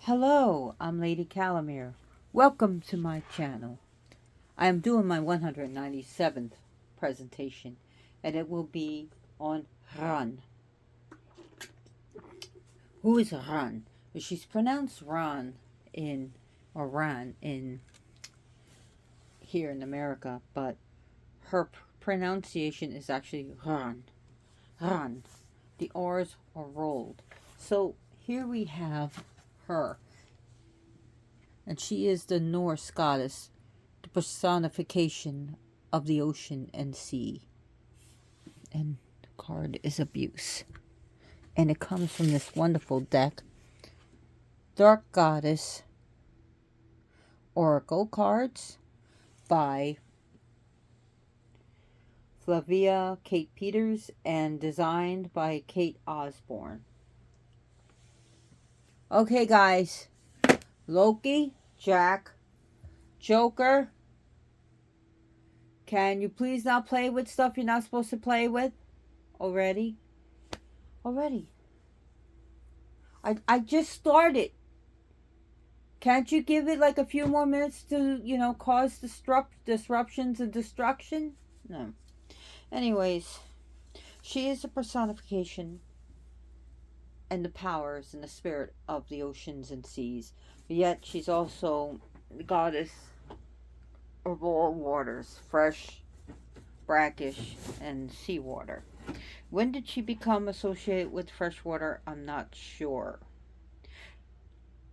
Hello, I'm Lady Calamere. Welcome to my channel. I am doing my 197th presentation, and it will be on Ran. Who is Ran? She's pronounced Ran in, or Ran in, here in America, but her pronunciation is actually Ran. Ran. The R's are rolled. So here we have her. And she is the Norse goddess, the personification of the ocean and sea. And the card is abuse. And it comes from this wonderful deck, Dark Goddess Oracle Cards by Flavia Kate Peters and designed by Kate Osborne. Okay, guys. Loki, Jack, Joker, can you please not play with stuff you're not supposed to play with already? I just started. Can't you give it like a few more minutes to, cause disruptions and destruction? No. Anyways, she is a personification and the powers and the spirit of the oceans and seas. Yet she's also the goddess of all waters, fresh, brackish, and seawater. When did she become associated with fresh water? I'm not sure.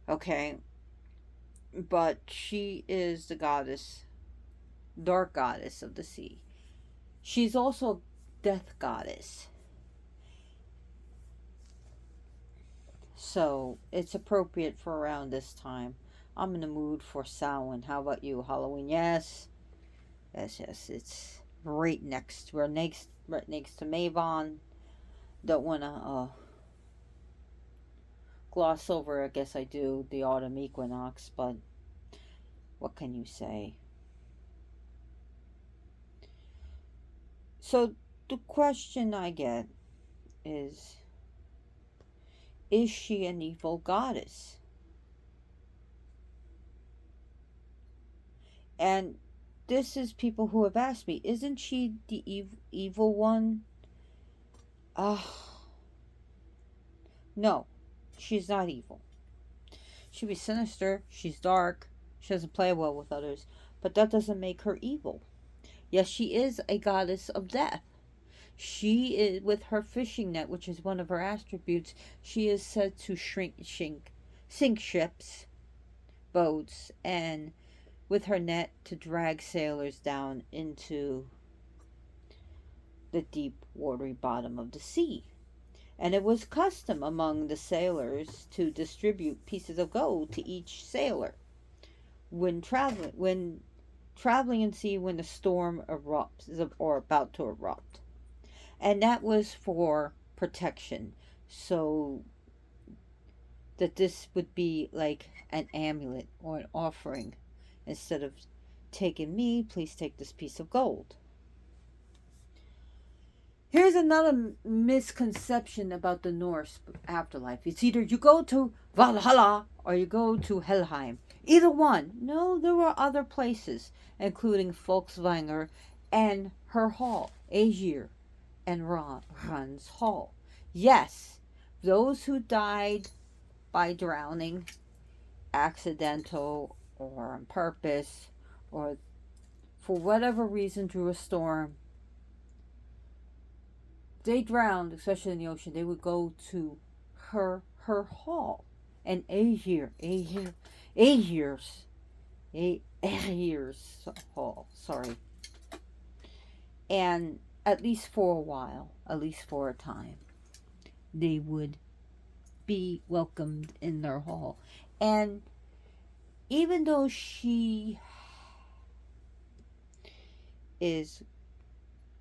Okay. But she is the goddess, dark goddess of the sea. She's also death goddess. So it's appropriate for around this time. I'm in the mood for Samhain. How about you? Halloween? Yes. It's right next. We're right next to Mavon. Don't want to gloss over, I guess I do, the autumn equinox, but what can you say? So the question I get is she an evil goddess? And this is people who have asked me, isn't she the evil one? No, she's not evil. She'd be sinister, she's dark, she doesn't play well with others, but that doesn't make her evil. Yes, she is a goddess of death. She is, with her fishing net, which is one of her attributes, she is said to sink ships, boats, and with her net to drag sailors down into the deep, watery bottom of the sea. And it was custom among the sailors to distribute pieces of gold to each sailor when traveling in sea when the storm erupts or about to erupt. And that was for protection, so that this would be like an amulet or an offering. Instead of taking me, please take this piece of gold. Here's another misconception about the Norse afterlife. It's either you go to Valhalla or you go to Helheim. Either one. No, there were other places, including Volkswanger and her hall, Aegir and Ran's hall. Yes, those who died by drowning, accidental or on purpose, or for whatever reason through a storm, they drowned, especially in the ocean, they would go to her hall. And Aegir's hall, sorry. And at least for a while, at least for a time, they would be welcomed in their hall. And even though she is,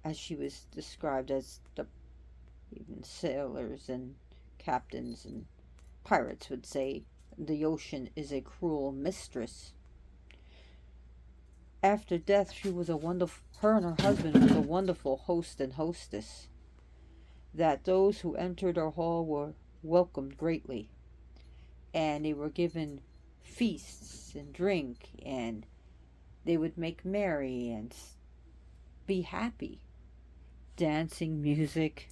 as she was described as the even sailors and captains and pirates would say, the ocean is a cruel mistress. After death, her and her husband was a wonderful host and hostess, that those who entered her hall were welcomed greatly. and they were given feasts and drink, and they would make merry and be happy. Dancing, music,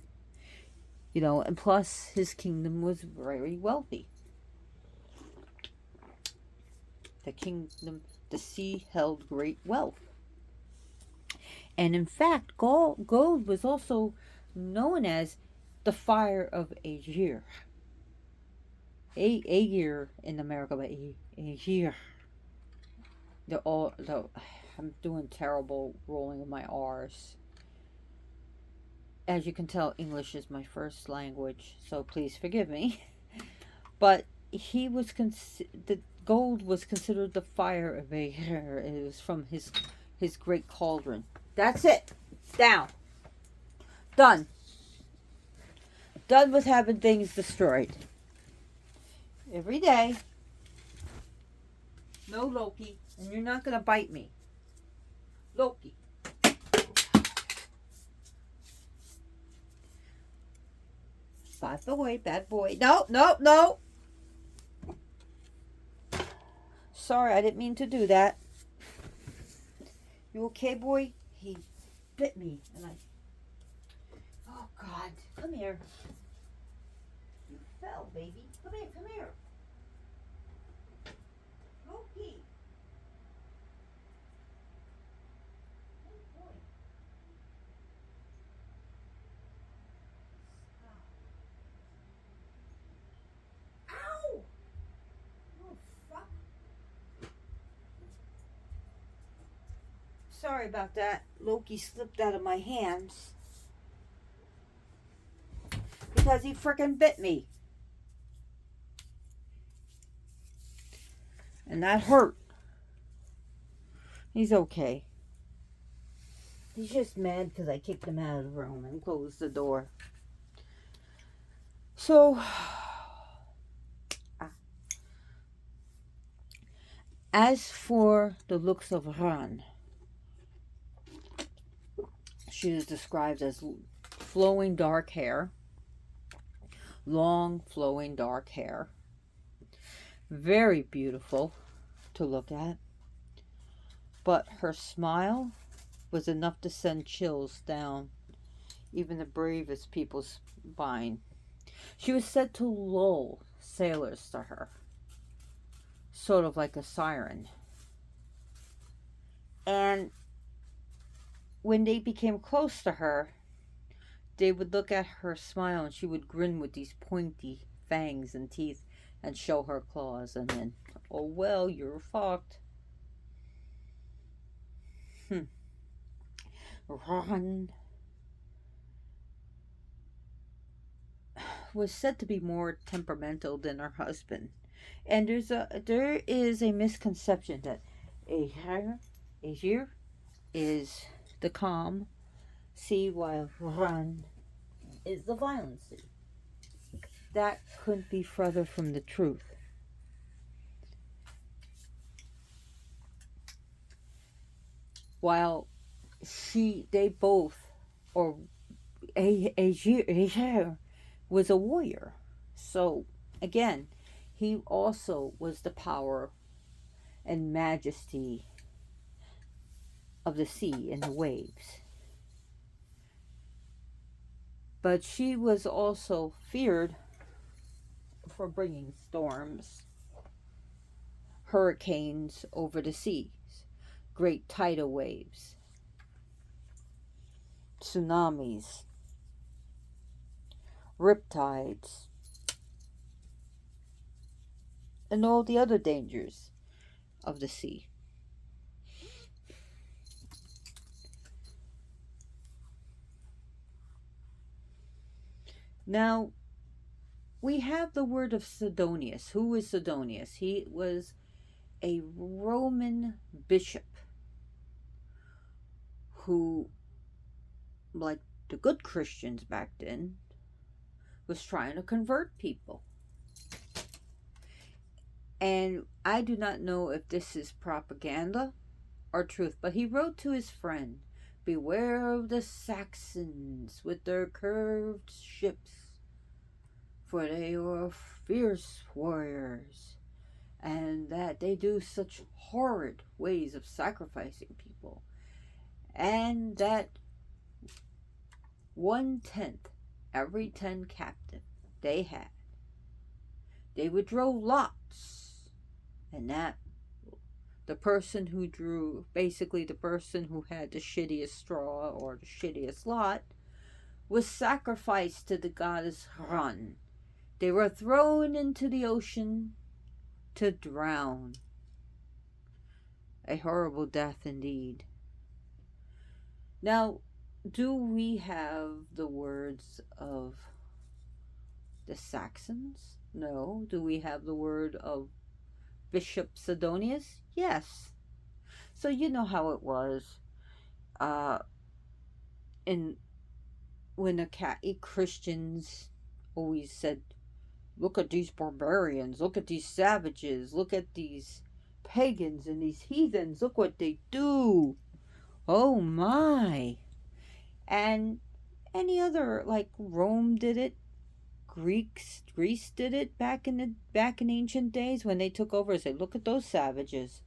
and plus his kingdom was very wealthy. The kingdom, the sea held great wealth. And in fact, gold was also known as the fire of Aegir. Aegir in America, but Aegir. I'm doing terrible rolling of my R's. As you can tell, English is my first language, so please forgive me. But the gold was considered the fire of Aegir. It was from his great cauldron. That's it. Down. Done. Done with having things destroyed. Every day. No Loki. And you're not going to bite me. Loki. By the way, bad boy. No, no, no. Sorry, I didn't mean to do that. You okay, boy? He bit me. Oh, God. Come here. You fell, baby. Come here, come here. Loki. Oh, boy. Stop. Ow! Oh, fuck. Sorry about that. Loki slipped out of my hands. Because he frickin' bit me. And that hurt. He's okay. He's just mad because I kicked him out of the room and closed the door. So, as for the looks of Ran, she is described as flowing dark hair, long flowing dark hair, very beautiful to look at, but her smile was enough to send chills down even the bravest people's spine. She was said to lull sailors to her, sort of like a siren. And when they became close to her, they would look at her smile and she would grin with these pointy fangs and teeth and show her claws, and then, oh well, you're fucked. Ron was said to be more temperamental than her husband. And there is a misconception that Aegir is the calm sea, while Ran is the violent sea. That couldn't be further from the truth. While they both, or Aegir was a warrior. So, again, he also was the power and majesty of the sea and the waves. But she was also feared for bringing storms, hurricanes over the seas, great tidal waves, tsunamis, riptides, and all the other dangers of the sea. Now, we have the word of Sidonius. Who is Sidonius? He was a Roman bishop who, like the good Christians back then, was trying to convert people. And I do not know if this is propaganda or truth, but he wrote to his friend, "Beware of the Saxons with their curved ships, for they are fierce warriors, and that they do such horrid ways of sacrificing people, and that 1/10 every 10 captive they had, they would draw lots, and that the person who drew, basically the person who had the shittiest straw or the shittiest lot, was sacrificed to the goddess Ran. They were thrown into the ocean to drown. A horrible death indeed. Now, do we have the words of the Saxons? No. Do we have the word of Bishop Sidonius? Yes. So you know how it was. In when the Christians always said, "Look at these barbarians! Look at these savages! Look at these pagans and these heathens! Look what they do! Oh my!" And any other, like Rome did it, Greece did it back in ancient days when they took over and said, "Look at those savages.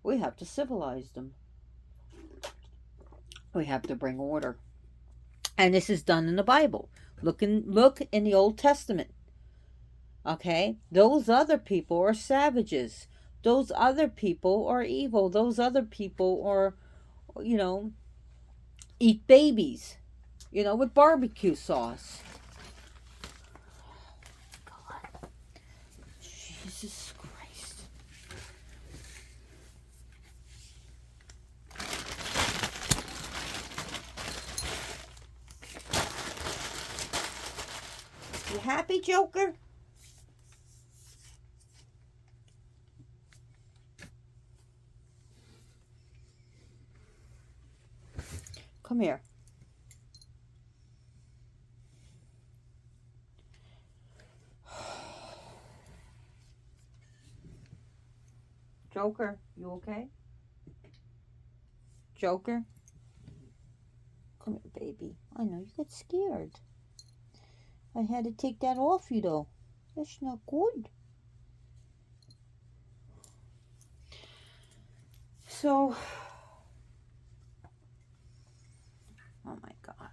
We have to civilize them. We have to bring order." And this is done in the Bible. Look in the Old Testament. Okay? Those other people are savages. Those other people are evil. Those other people are, eat babies, with barbecue sauce. God. Jesus Christ. You happy, Joker? Come here. Joker, you okay? Joker? Come here, baby. I know you got scared. I had to take that off you, though. That's not good. So, oh my God.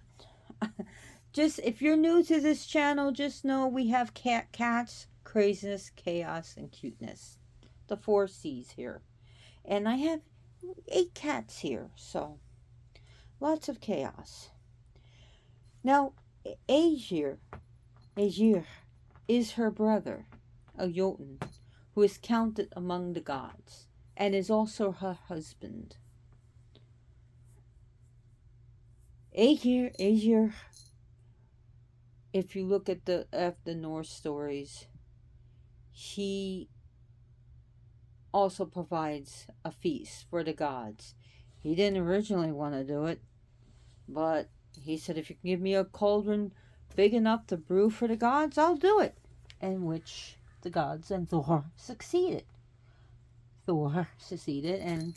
Just, if you're new to this channel, just know we have cats, craziness, chaos, and cuteness. The 4 C's here. And I have 8 cats here, so lots of chaos. Now, Aegir is her brother, a Jotun, who is counted among the gods, and is also her husband. Aegir, if you look at the Norse stories, he also provides a feast for the gods. He didn't originally want to do it, but he said, "If you can give me a cauldron big enough to brew for the gods, I'll do it." In which the gods and Thor succeeded. And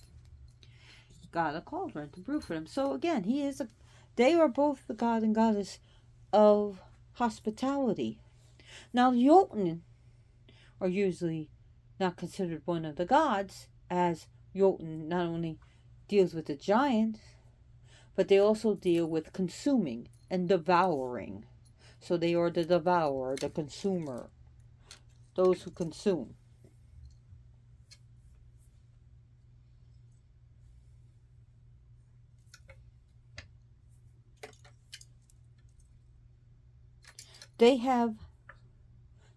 got a cauldron to brew for them. So again, they are both the god and goddess of hospitality. Now, the Jotun are usually not considered one of the gods, as Jotun not only deals with the giants, but they also deal with consuming and devouring. So they are the devourer, the consumer, those who consume.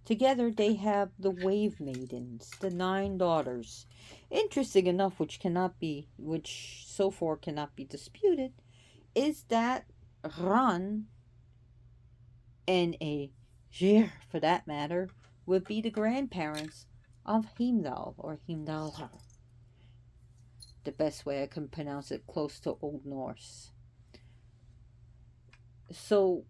Together they have the wave maidens, the 9 daughters. Interesting enough, which so far cannot be disputed, is that Ran and Aegir, for that matter, would be the grandparents of Heimdall or Heimdallr. The best way I can pronounce it, close to Old Norse. So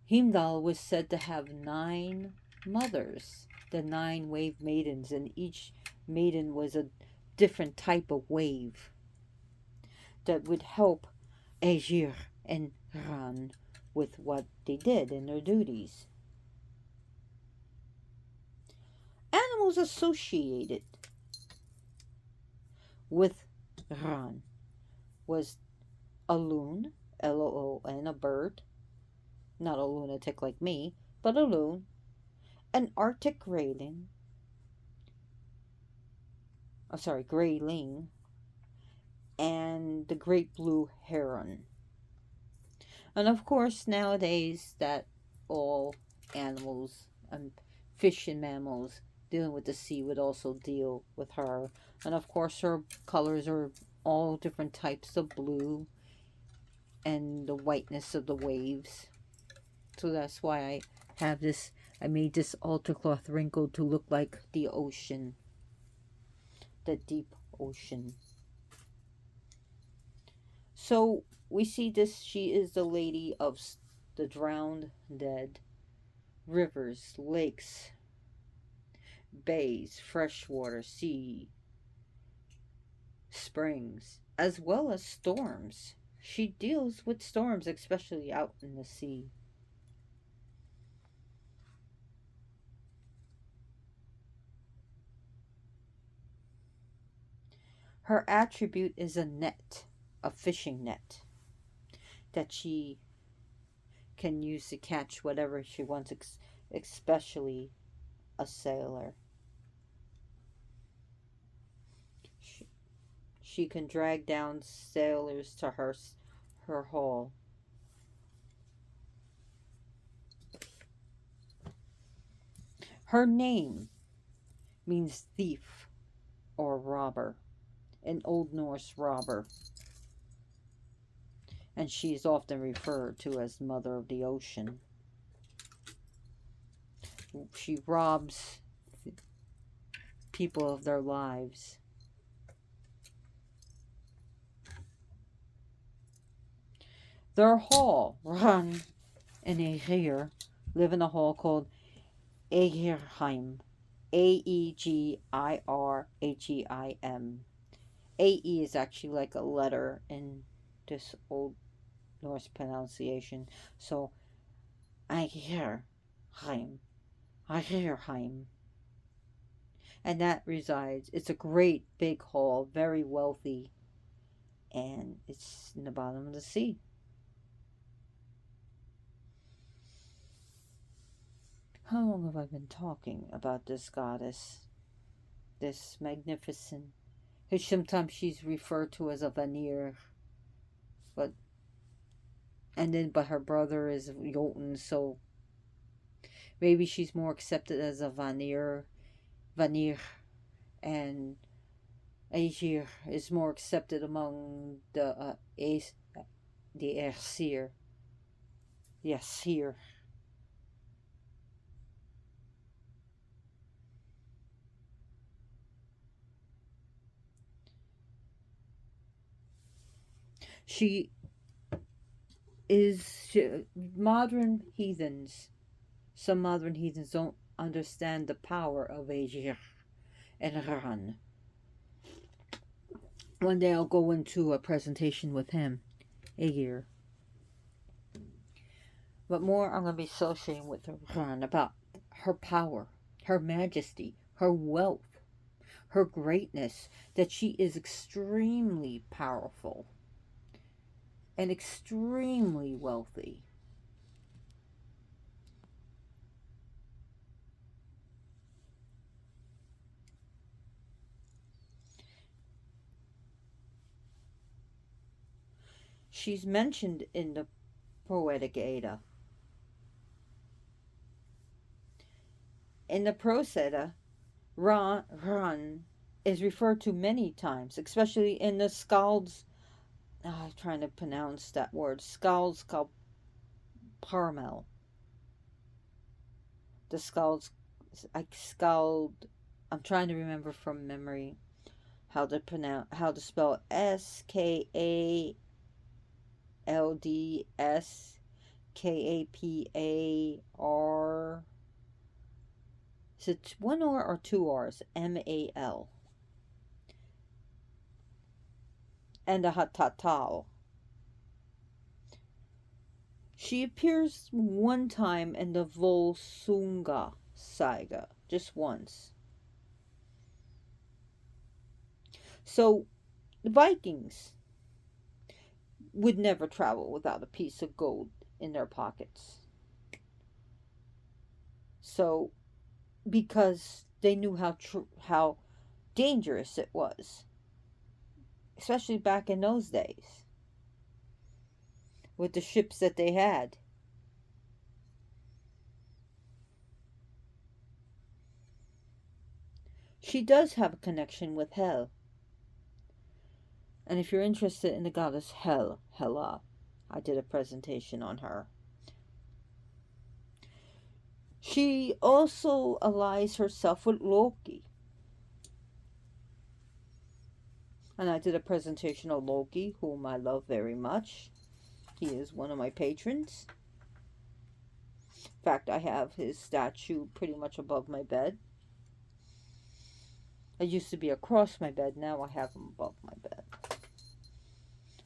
Heimdall was said to have 9 mothers, the 9 wave maidens, and each maiden was a different type of wave that would help Aegir and Ran with what they did in their duties. animals associated with Ran was a loon, Loon, a bird, not a lunatic like me, but a loon, an Arctic grayling, grayling, and the great blue heron. And of course, nowadays, that all animals and fish and mammals dealing with the sea would also deal with her. And of course, her colors are all different types of blue and the whiteness of the waves. So that's why I made this altar cloth wrinkled to look like the ocean, the deep ocean. So we see this, she is the lady of the drowned dead, rivers, lakes, bays, freshwater, sea, springs, as well as storms. She deals with storms, especially out in the sea. Her attribute is a net, a fishing net, that she can use to catch whatever she wants, especially a sailor. She, she can drag down sailors to her hull. Her name means thief or robber, an Old Norse robber, and she is often referred to as Mother of the Ocean. She robs people of their lives. Their hall, Ran and Aegir, live in a hall called Aegirheim. Aegirheim. AE is actually like a letter in this Old Norse pronunciation. So, Aegirheim. Aegirheim. And that resides, it's a great big hall, very wealthy, and it's in the bottom of the sea. How long have I been talking about this goddess? This magnificent, who sometimes she's referred to as a Vanir, but but her brother is Jotun, so maybe she's more accepted as a Vanir, and Aegir is more accepted among the Aesir. The Aesir. She is modern heathens. Some modern heathens don't understand the power of Aegir and Ran. One day I'll go into a presentation with him, Aegir. But more I'm going to be associating with Ran about her power, her majesty, her wealth, her greatness, that she is extremely powerful and extremely wealthy. She's mentioned in the Poetic Edda. In the Prose Edda, Ran is referred to many times, especially in the Scalds. I'm trying to pronounce that word. Scalds Parmel. The Scalds. I'm trying to remember from memory how to spell Skaldskapar. Is it one R or two R's? Mal. And a Hatatal. She appears one time in the Volsunga saga, just once. So the Vikings would never travel without a piece of gold in their pockets. So because they knew how dangerous it was, especially back in those days with the ships that they had. She does have a connection with Hel. And if you're interested in the goddess Hela, I did a presentation on her. She also allies herself with Loki. And I did a presentation on Loki, whom I love very much. He is one of my patrons. In fact, I have his statue pretty much above my bed. It used to be across my bed, now I have him above my bed.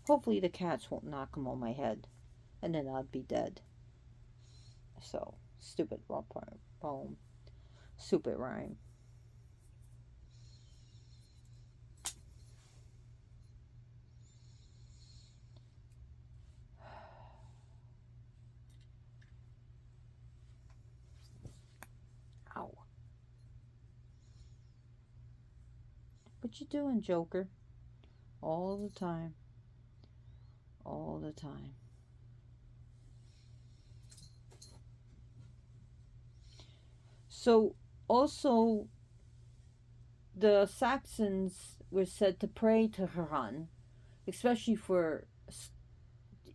Hopefully the cats won't knock him on my head, and then I'd be dead. So, stupid poem. Stupid rhyme. Ow. What you doing, Joker? All the time. All the time. So, also, the Saxons were said to pray to Haran, especially for.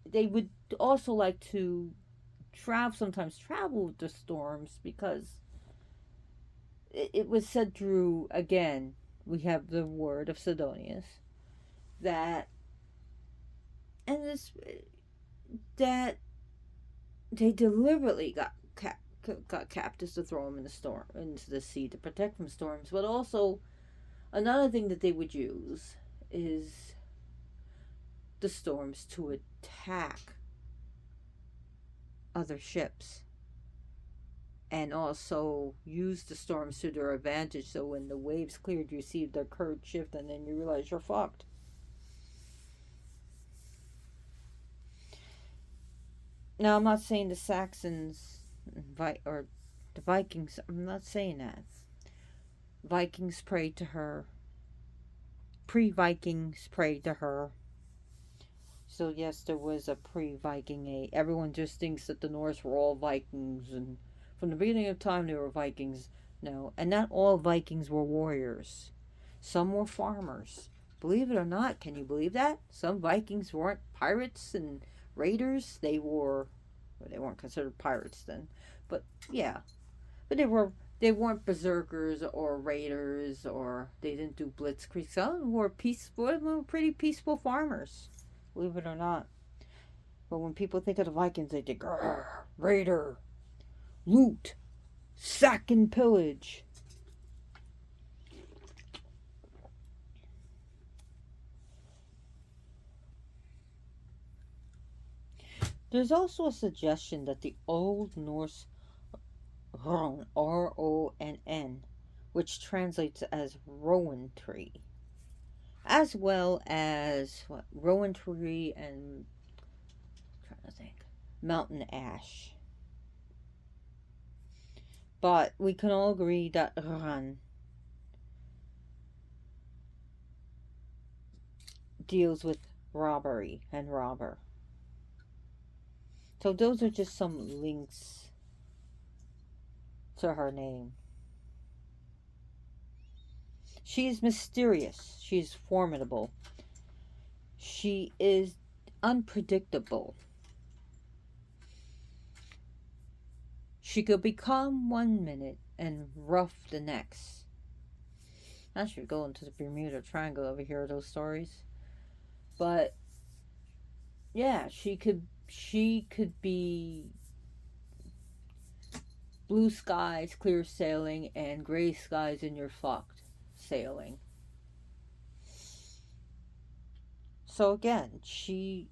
They would also like to sometimes travel with the storms because it was said through, again, we have the word of Sidonius, that, and this, that they deliberately got captives to throw them in the storm, into the sea to protect from storms. But also, another thing that they would use is the storms to attack other ships, and also use the storms to their advantage. So when the waves cleared, you see the current shift, and then you realize you're fucked. Now, I'm not saying the Saxons or the Vikings. I'm not saying that. Vikings prayed to her. Pre-Vikings prayed to her. So yes, there was a pre-Viking age. Everyone just thinks that the Norse were all Vikings, and from the beginning of time they were Vikings. No, and not all Vikings were warriors. Some were farmers. Believe it or not, can you believe that? Some Vikings weren't pirates and raiders. They weren't considered pirates then, but yeah, but they weren't berserkers or raiders, or they didn't do blitzkrieg. Some were pretty peaceful farmers. Believe it or not. But when people think of the Vikings, they think, raider, loot, sack and pillage. There's also a suggestion that the Old Norse Ron, Ronn, which translates as rowan tree, as well as rowan tree and, I'm trying to think, mountain ash. But we can all agree that Ran deals with robbery and robber. So those are just some links to her name. She is mysterious. She is formidable. She is unpredictable. She could become one minute and rough the next. I should go into the Bermuda Triangle over here, those stories. But yeah, she could be blue skies, clear sailing, and gray skies and you're fucked sailing. So again, she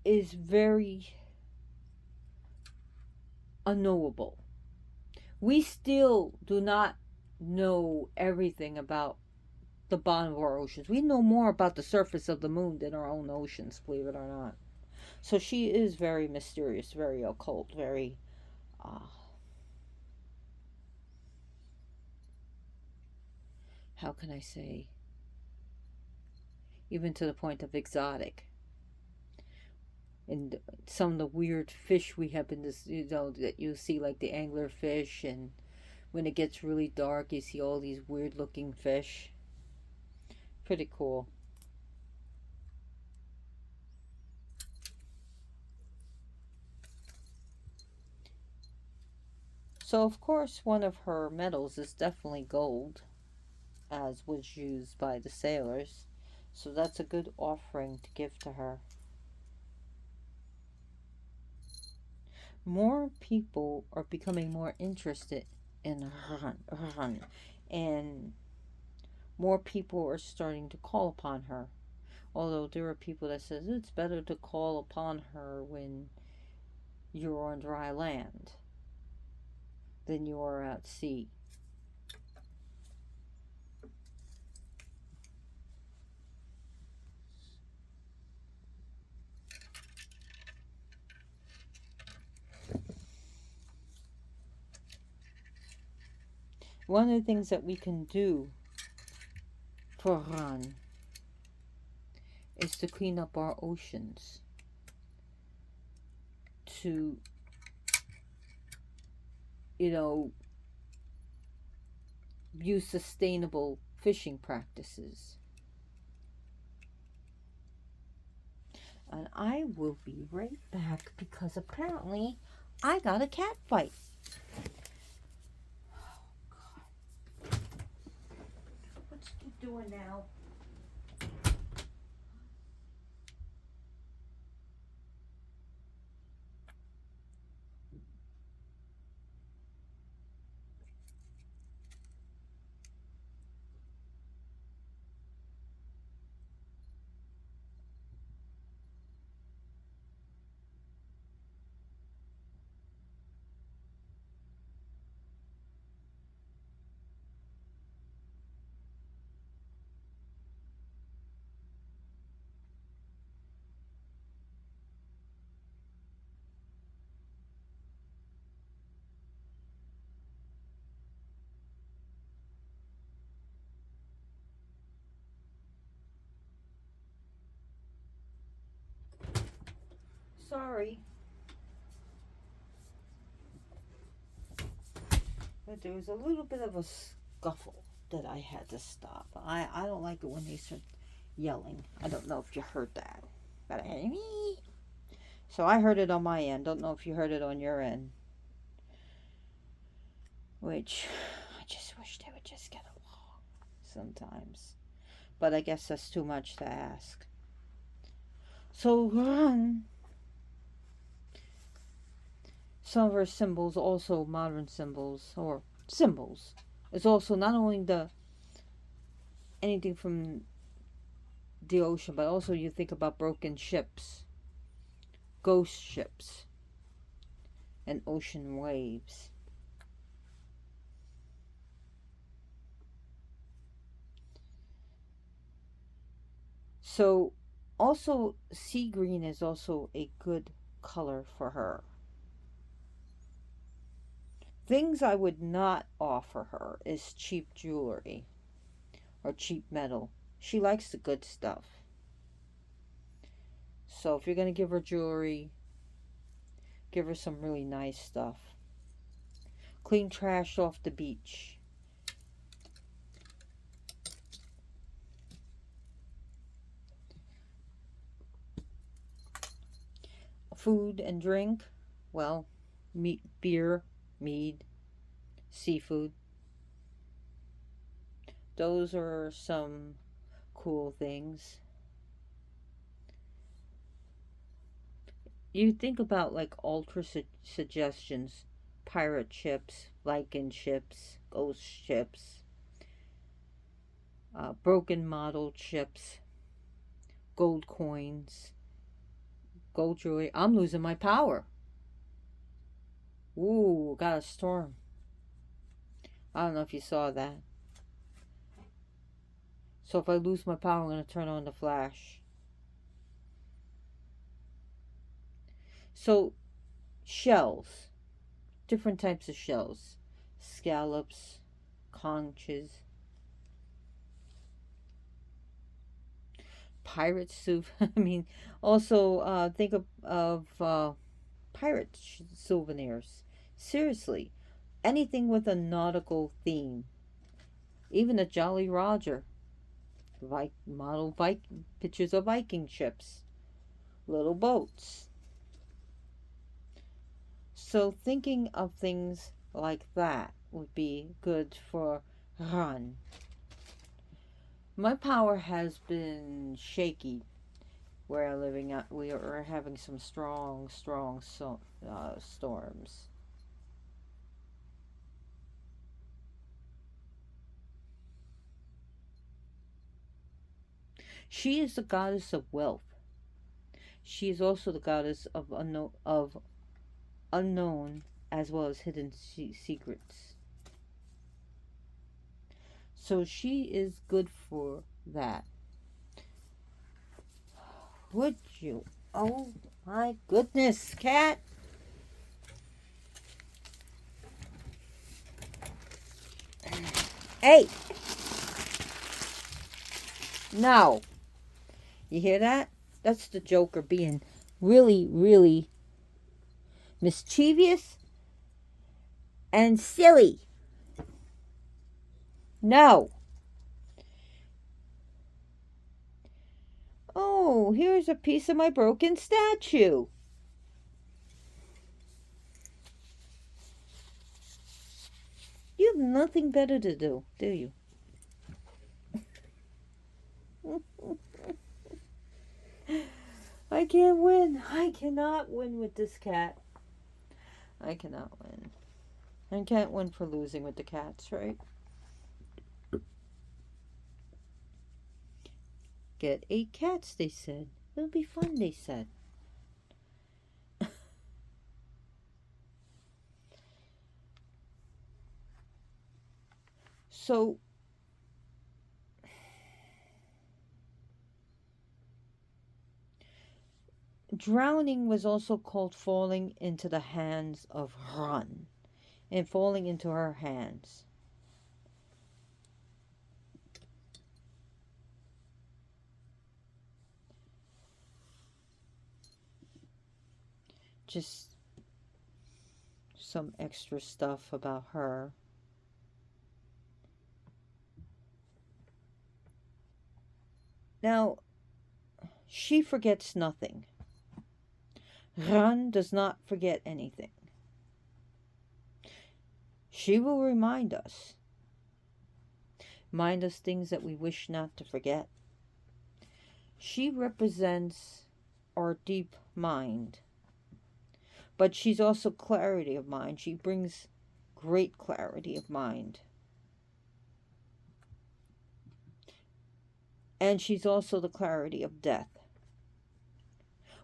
is very unknowable. We still do not know everything about the bottom of our oceans. We know more about the surface of the moon than our own oceans, believe it or not. So she is very mysterious, very occult, very, uh, how can I say, even to the point of exotic. And some of the weird fish we have in this, that you see, like the angler fish, and when it gets really dark, you see all these weird looking fish. Pretty cool. So, of course, one of her metals is definitely gold, as was used by the sailors. So, that's a good offering to give to her. More people are becoming more interested in Ran, and more people are starting to call upon her. Although there are people that says it's better to call upon her when you're on dry land than you are at sea. One of the things that we can do for Ran is to clean up our oceans, to, you know, use sustainable fishing practices. And I will be right back because apparently I got a cat fight. What's he doing now? Sorry, but there was a little bit of a scuffle that I had to stop. I don't like it when they start yelling. I don't know if you heard that, but so I heard it on my end. Don't know if you heard it on your end. Which I just wish they would just get along sometimes. But I guess that's too much to ask. So some of our symbols, also modern symbols or symbols, is also not only the anything from the ocean, but also you think about broken ships, ghost ships, and ocean waves. So, also, sea green is also a good color for her. Things I would not offer her is cheap jewelry or cheap metal. She likes the good stuff. So, if you're going to give her jewelry, give her some really nice stuff. Clean trash off the beach. Food and drink, well, meat, beer, mead, seafood. Those are some cool things. You think about like ultra suggestions, pirate ships, Viking ships, ghost ships, broken model ships, gold coins, gold jewelry. I'm losing my power. Ooh, got a storm. I don't know if you saw that. So if I lose my power, I'm going to turn on the flash. So, shells. Different types of shells. Scallops, conches, pirate soup. I mean, also think of pirate souvenirs. Seriously, anything with a nautical theme. Even a Jolly Roger. Model pictures of Viking ships. Little boats. So thinking of things like that would be good for Ran. My power has been shaky where I'm living at. We are having some strong storms. She is the goddess of wealth. She is also the goddess of unknown as well as hidden secrets. So she is good for that. Would you? Oh my goodness, cat! Hey! No! You hear that? That's the Joker being really, really mischievous and silly. No! Oh, here's a piece of my broken statue. You have nothing better to do you? I can't win. I cannot win with this cat. I cannot win. I can't win for losing with the cats, right? Get 8 cats, they said. It'll be fun, they said. So, drowning was also called falling into the hands of Ran and falling into her hands. Just some extra stuff about her. Now, she forgets nothing. Ran does not forget anything. She will remind us things that we wish not to forget. She represents our deep mind, but she's also clarity of mind. She brings great clarity of mind. And she's also the clarity of death,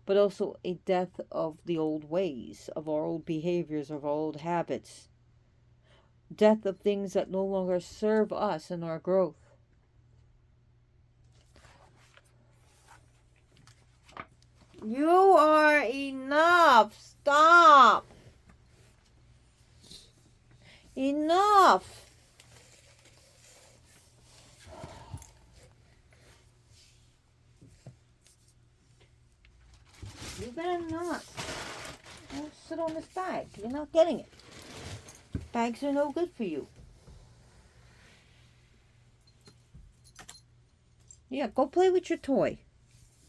but also a death of the old ways, of our old behaviors, of our old habits. Death of things that no longer serve us in our growth. You are enough. Stop. Enough. You better not. Don't sit on this bag. You're not getting it. Bags are no good for you. Yeah, go play with your toy.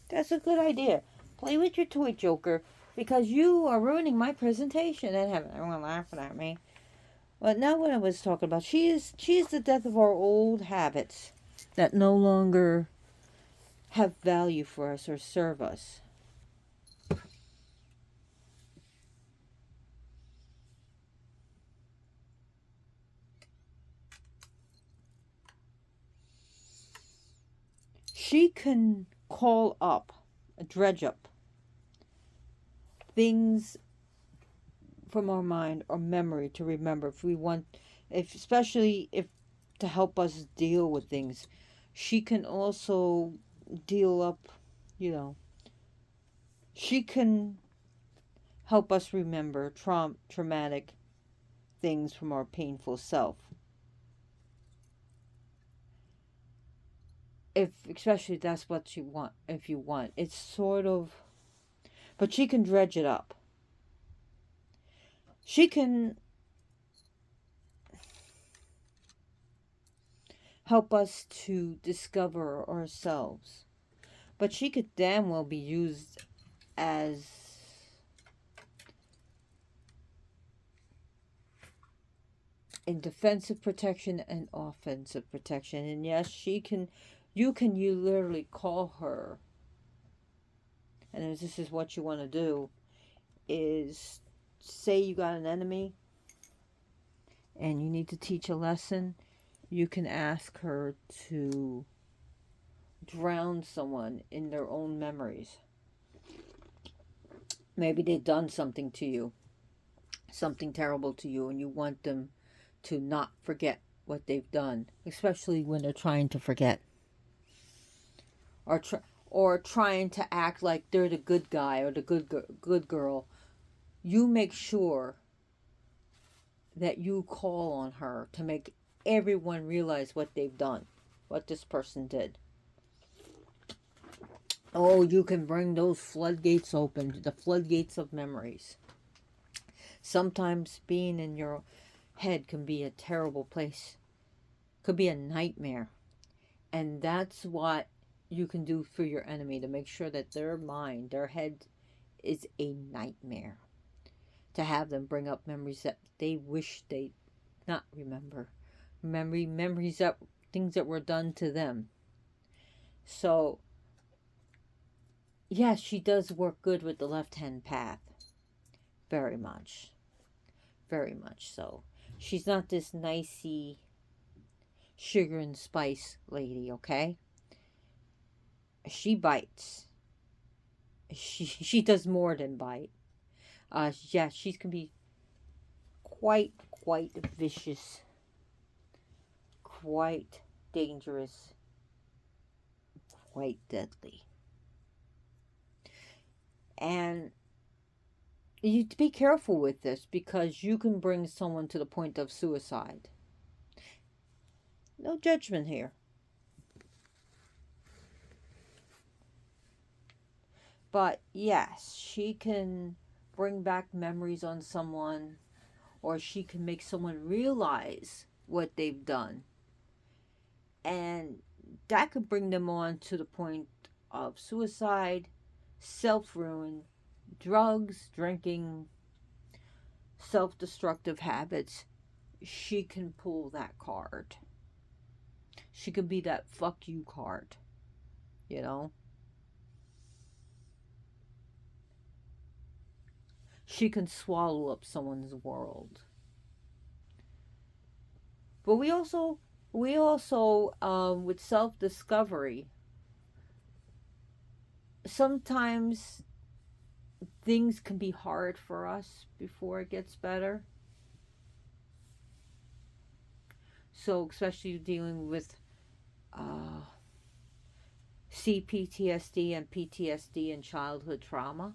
That's a good idea. Play with your toy, Joker, because you are ruining my presentation and having everyone laughing at me. But now what I was talking about, she is the death of our old habits that no longer have value for us or serve us. She can call up, dredge up things from our mind or memory to remember if we want If especially if to help us deal with things. She can also deal up, you know, she can help us remember traumatic things from our painful self. If especially that's what you want, if you want. It's sort of, but she can dredge it up. She can help us to discover ourselves. But she could damn well be used as in defensive protection and offensive protection. And yes, you literally call her, and this is what you want to do, is say you got an enemy and you need to teach a lesson, you can ask her to drown someone in their own memories. Maybe they've done something to you, something terrible to you, and you want them to not forget what they've done, especially when they're trying to forget or or trying to act like they're the good guy or the good girl. You make sure that you call on her to make everyone realize what they've done, what this person did. Oh, you can bring those floodgates open, the floodgates of memories. Sometimes being in your head can be a terrible place, could be a nightmare. And that's what you can do for your enemy to make sure that their mind, their head is a nightmare. To have them bring up memories that they wish they not remember. Memories that things that were done to them. So yes, she does work good with the left hand path. Very much. Very much so. She's not this nicey sugar and spice lady, okay? She bites. She does more than bite. Yeah, she can be quite vicious, quite dangerous, quite deadly. And you have to be careful with this because you can bring someone to the point of suicide. No judgment here. But yes, she can bring back memories on someone, or she can make someone realize what they've done. And that could bring them on to the point of suicide, self ruin, drugs, drinking, self destructive habits. She can pull that card. She could be that fuck you card, you know? She can swallow up someone's world. But we also with self discovery, sometimes things can be hard for us before it gets better. So especially dealing with uh, CPTSD and PTSD and childhood trauma.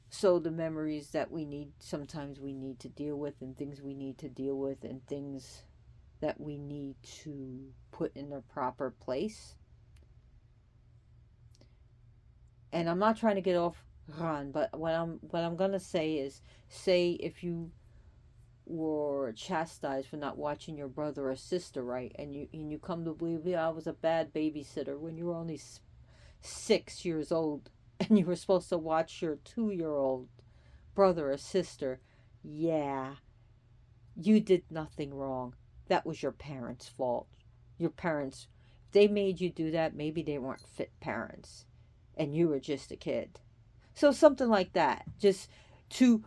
So the memories that we need, sometimes we need to deal with, and things we need to deal with, and things that we need to put in their proper place. And I'm not trying to get off run, but what I'm gonna say is, say if you were chastised for not watching your brother or sister right, and you come to believe, yeah, I was a bad babysitter when you were only 6 years old, and you were supposed to watch your 2 year old brother or sister. Yeah, you did nothing wrong. That was your parents' fault. Your parents, if they made you do that, maybe they weren't fit parents and you were just a kid. So something like that. Just to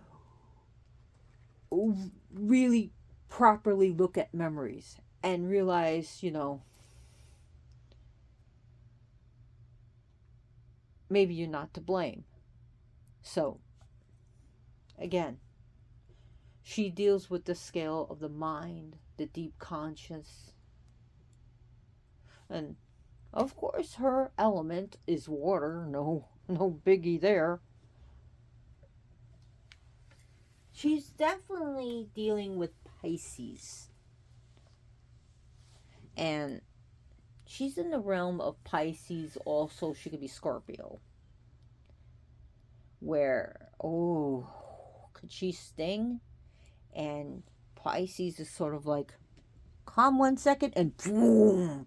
really properly look at memories and realize, maybe you're not to blame. So, again, she deals with the scale of the mind, the deep conscious. And of course, her element is water. No biggie there. She's definitely dealing with Pisces. And she's in the realm of Pisces also. She could be Scorpio. Where, oh, could she sting? And Pisces is sort of like, calm 1 second, and boom,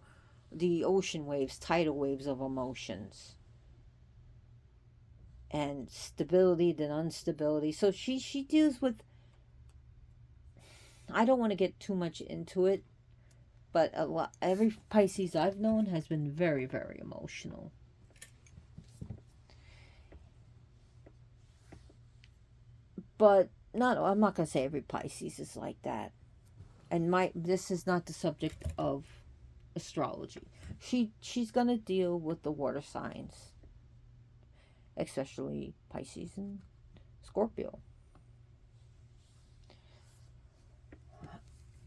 the ocean waves, tidal waves of emotions. And stability, then instability. So she deals with, I don't want to get too much into it, but every Pisces I've known has been very, very emotional. But not, I'm not gonna say every Pisces is like that. And this is not the subject of astrology. She's gonna deal with the water signs, especially Pisces and Scorpio.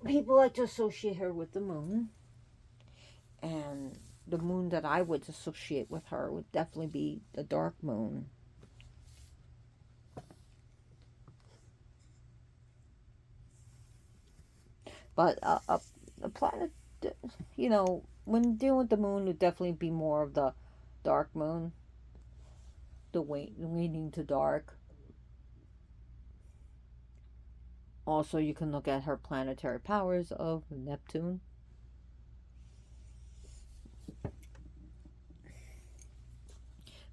People like to associate her with the moon, and the moon that I would associate with her would definitely be the dark moon. But a planet, when dealing with the moon, would definitely be more of the dark moon, the leaning to dark. Also, you can look at her planetary powers of Neptune.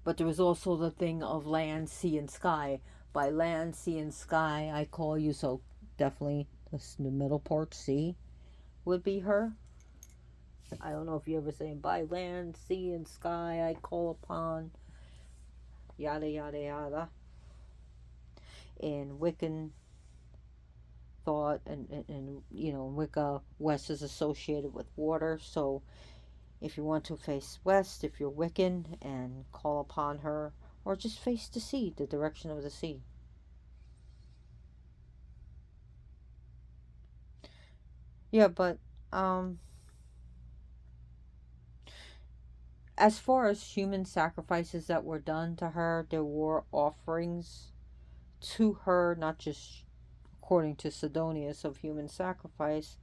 But there was also the thing of land, sea, and sky. By land, sea, and sky, I call you, so definitely the middle part, sea, would be her. I don't know if you ever say, by land, sea, and sky, I call upon, yada, yada, yada. In Wiccan thought, and Wicca, west is associated with water, so if you want to face west, if you're Wiccan, and call upon her, or just face the sea, the direction of the sea. Yeah, but as far as human sacrifices that were done to her, there were offerings to her, not just according to Sidonius of human sacrifice,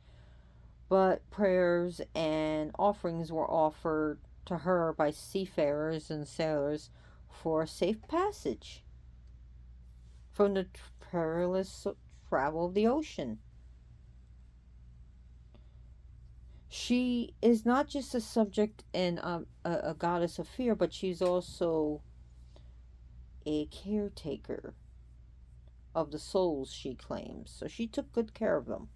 but prayers and offerings were offered to her by seafarers and sailors for safe passage from the perilous travel of the ocean. She is not just a subject and a goddess of fear, but she's also a caretaker of the souls, she claims. So she took good care of them.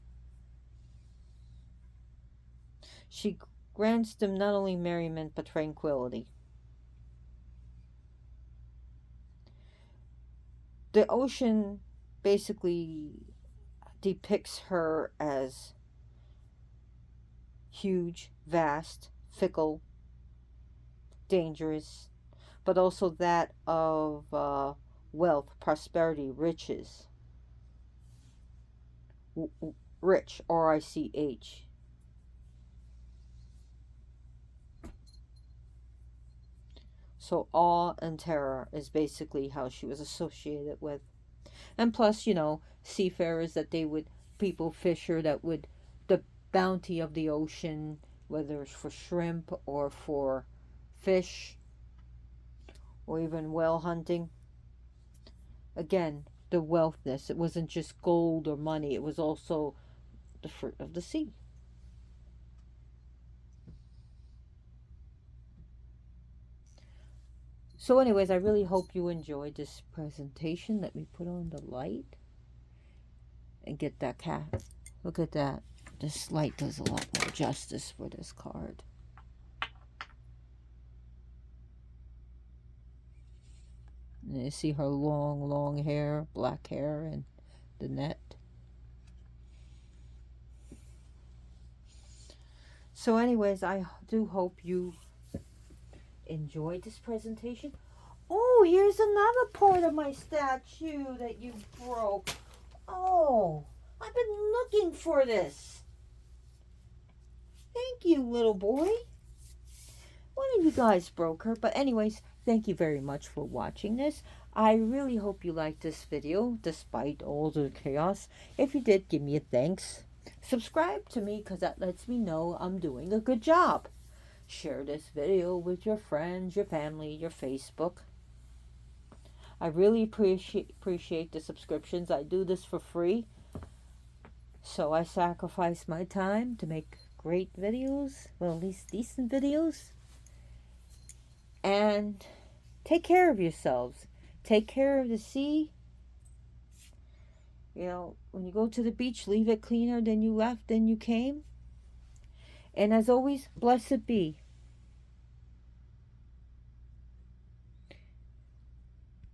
She grants them not only merriment but tranquility. The ocean basically depicts her as huge, vast, fickle, dangerous, but also that of wealth, prosperity, riches. Rich, R-I-C-H. So awe and terror is basically how she was associated with. And plus, seafarers that they would, people, fisher that would, the bounty of the ocean, whether it's for shrimp or for fish or even whale hunting. Again, the wealthness. It wasn't just gold or money, it was also the fruit of the sea. So, anyways, I really hope you enjoyed this presentation. Let me put on the light and get that cat. Look at that. This light does a lot more justice for this card. And you see her long, long hair, black hair, and the net. So, anyways, I do hope you enjoyed this presentation. Oh, here's another part of my statue that you broke. Oh, I've been looking for this. Thank you, little boy. One of you guys broke her. But anyways, thank you very much for watching this. I really hope you liked this video despite all the chaos. If you did, give me a thanks. Subscribe to me because that lets me know I'm doing a good job. Share this video with your friends, your family, your Facebook. I really appreciate the subscriptions. I do this for free. So I sacrifice my time to make great videos. Well, at least decent videos. And take care of yourselves. Take care of the sea. You know, when you go to the beach, leave it cleaner than you left, than you came. And as always, blessed be.